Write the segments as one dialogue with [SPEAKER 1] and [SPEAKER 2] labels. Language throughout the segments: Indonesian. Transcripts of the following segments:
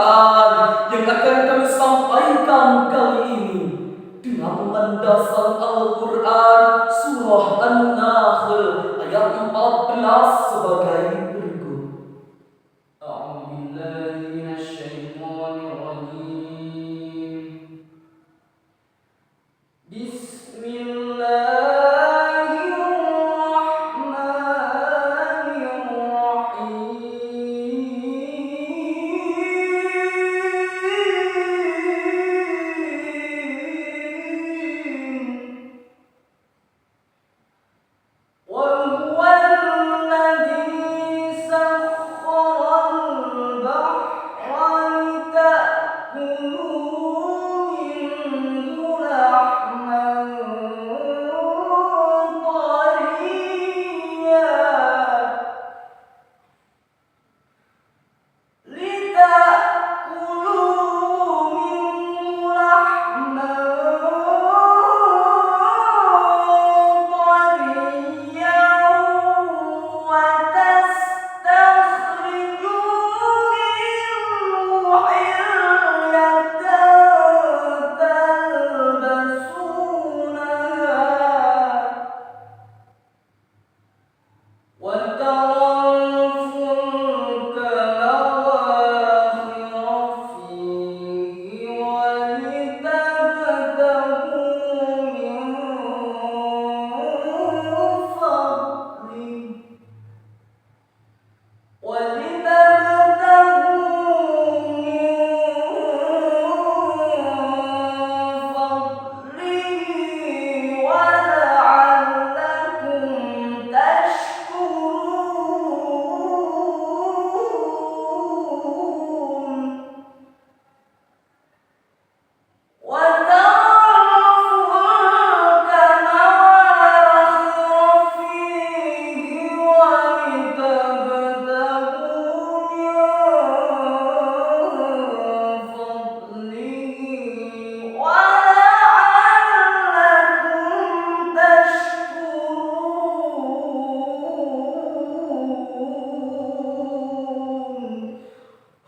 [SPEAKER 1] Al-Quran yang akan kami sampaikan kali ini dengan landasan Al-Quran surah An-Nahl ayat 14 sebagai berikut. A'udzubillahi minasyaitonirrajim. Bismillah.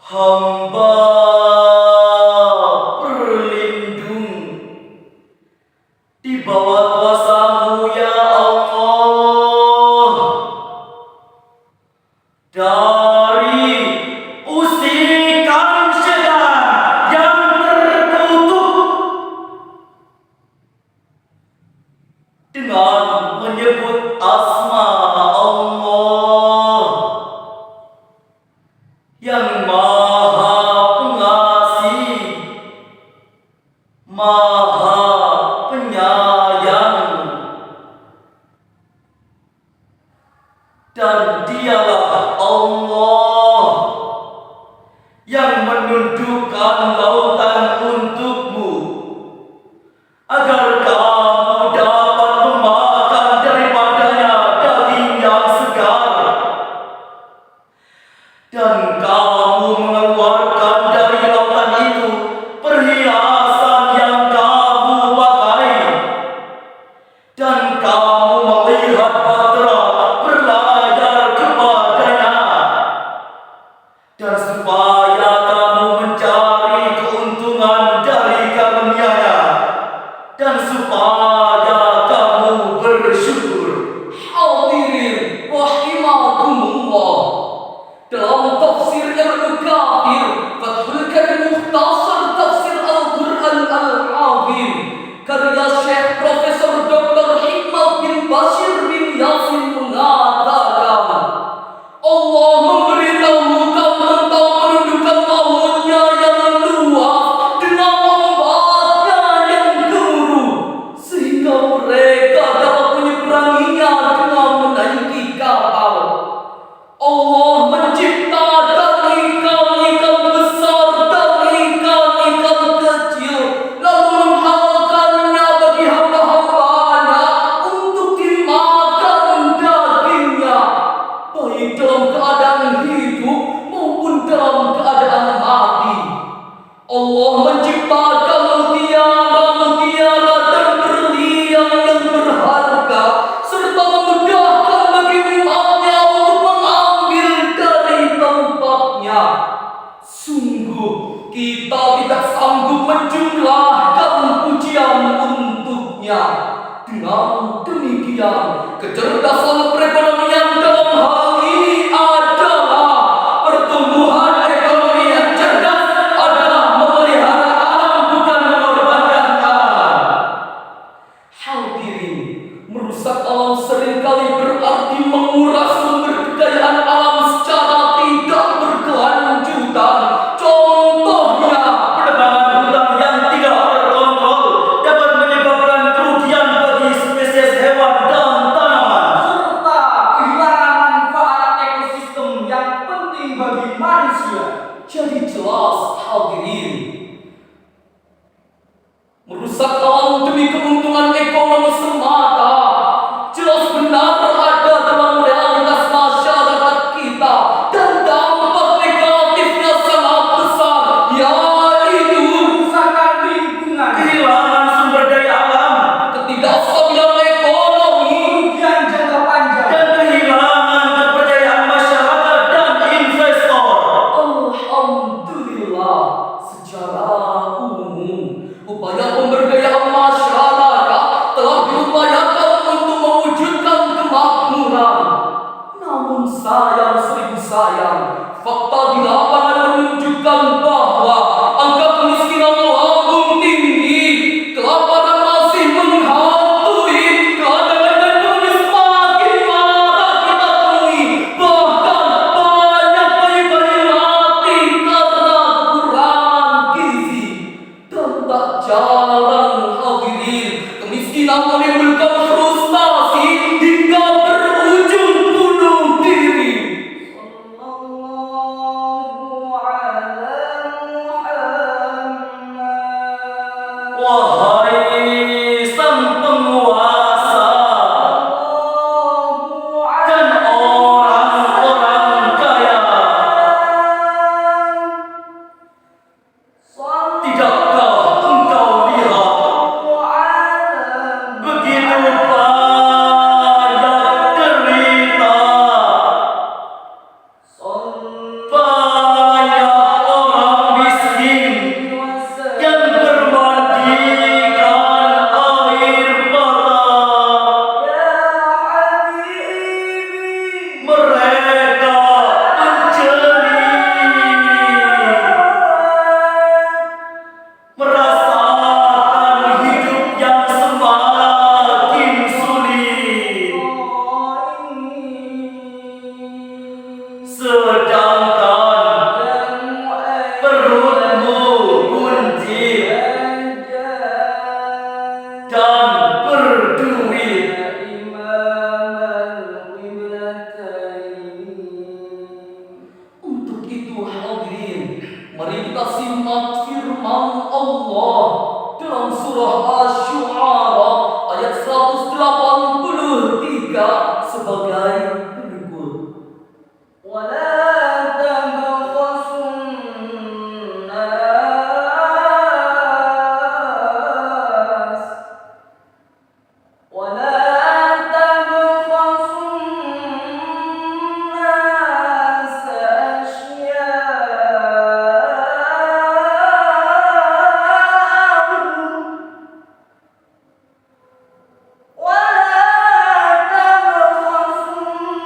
[SPEAKER 1] Hamba berlindung di bawah kuasa-Mu ya Allah dari usikan setan yang terkutuk dengan menyebut asma Allah yang Maha Pengasih, Maha Penyayang, dan Dialah Allah yang menundukkan lautan untukmu agar kamu dapat memakan daripadanya daging yang segar, dan kamu mengeluarkan dari lautan itu perhiasan yang kamu pakai, dan kamu melihat bahtera berlayar kepadanya, dan supaya kamu mencari keuntungan dari karunia-Nya, dan supaya kamu bersyukur. Hadirin rahimakumullah, dalam tafsir Ibnu Katsir Fathul Karim Mukhtasar Tafsir Al-Quran Al-Azim karya Syekh Profesor Dr. Hikmat bin Bashir bin Yasin mengatakan, Allah memberitahukan tentang penundukan lautnya yang luas dengan ombaknya yang gemuruh sehingga mereka dapat menyeberanginya dengan menaiki kapal. Allah menciptakan ikan-ikan besar dan ikan-ikan kecil, lalu menghalalkannya bagi hamba-hambanya untuk dimakan dagingnya, baik dalam keadaan hidup maupun dalam keadaan mati. Allah menciptakan mutiara-mutiara dan berlian yang berharga, serta memudahkan bagi umatnya untuk mengambil dari tempatnya. Sungguh Sungguh kita tidak sanggup menjumlahkan pujian untuknya. Dengan demikian, kecerdasan perekonomian dalam hal ini adalah pertumbuhan ekonomi yang cerdas, adalah memelihara alam bukan mengorbankan alam. Hadirin, merusak alam seringkali berarti menguras sumber kekayaan alam secara tidak berkelanjutan. Contohnya, penebangan hutan yang tidak terkontrol dapat menyebabkan kerugian bagi spesies hewan dan tanaman, serta kehilangan manfaat ekosistem yang penting bagi manusia. Jadi jelas, hadirin, merusak alam demi keuntungan ekonomi semata jelas benar ada dalam realitas masyarakat kita, dan dampak negatifnya sangat besar, yaitu kerusakan lingkungan, kehilangan sumber daya alam, ketidakstabilan ekonomi, kerugian jangka panjang, dan kehilangan kepercayaan masyarakat dan investor. Alhamdulillah, secara umum upaya pemberdayaan masyarakat telah diupayakan untuk mewujudkan kemakmuran. Namun sayang seribu sayang, fakta di lapangan menunjukkan bahwa angka kemiskinan melambung tinggi, kelaparan masih menghantui, keadaan ekonomi semakin marak kita temui, bahkan banyak bayi-bayi mati karena kekurangan gizi. Dan tak jarang, hadirin, kemiskinan menimbulkan frustasi hingga berujung bunuh diri. Wahai sang penguasa dan orang-orang kaya, tidakkah engkau lihat begitu banyak derita, banyak orang miskin yang bermandikan air mata. Mereka merasakan hidup yang semakin sulit, sedangkan perutmu buncit dan berduit. Untuk itu, hadirin, mari kita simak firman Allah dalam surah Asy-Syu'ara ayat 183 sebagai berikut. وَلَا تَبْخَسُوا النَّاسَ أشياءهم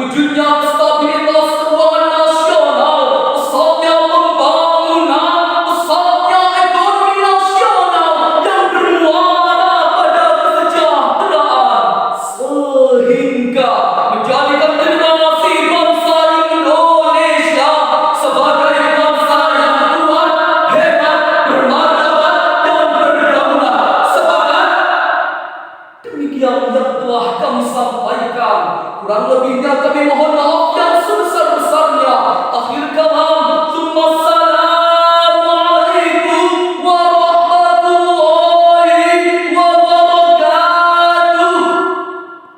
[SPEAKER 1] Wujudnya